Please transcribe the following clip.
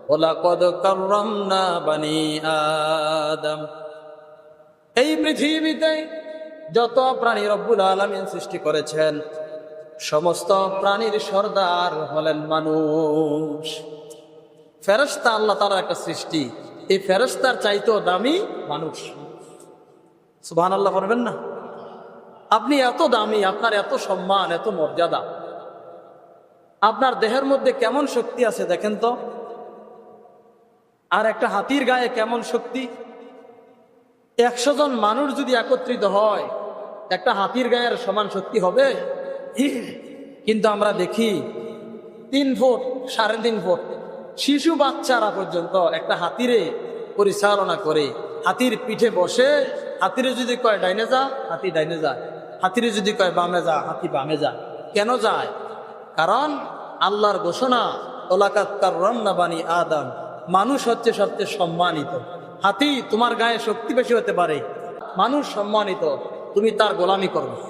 ওয়ালাকাদ কাররামনা বানি আদম। এই পৃথিবীতে যত প্রাণী রব্বুল আলামিন সৃষ্টি করেছেন, সমস্ত প্রাণীর সর্দার হলেন মানুষ। ফেরেশতা আল্লাহ তাআলার একটা সৃষ্টি, এই ফেরেশতার চাইতেও দামি মানুষ। সুবহানাল্লাহ বলবেন না? আপনি এত দামি, আপনার এত সম্মান, এত মর্যাদা, আপনার দেহের মধ্যে কেমন শক্তি আছে দেখেন তো। আর একটা হাতির গায়ে কেমন শক্তি। 100 জন মানুষ যদি একত্রিত হয়, একটা হাতির গায়ের সমান শক্তি হবে? কিন্তু আমরা দেখি 3 ফুট 3.5 ফুট শিশু বাচ্চারা পর্যন্ত একটা হাতিরে পরিচালনা করে, হাতির পিঠে বসে, হাতিরে যদি কয় ডাইনে যা, হাতি ডাইনে যায়, হাতিরে যদি কয় বামে যা, হাতি বামে যায়। কেন যায়? কারণ আল্লাহর ঘোষণা, ওয়ালাকাদ কাররামনা বানি আদম, মানুষ হচ্ছে সবচেয়ে সম্মানিত। হাতি তোমার গায়ে শক্তি বেশি হতে পারে, মানুষ সম্মানিত, তুমি তার গোলামি করবে।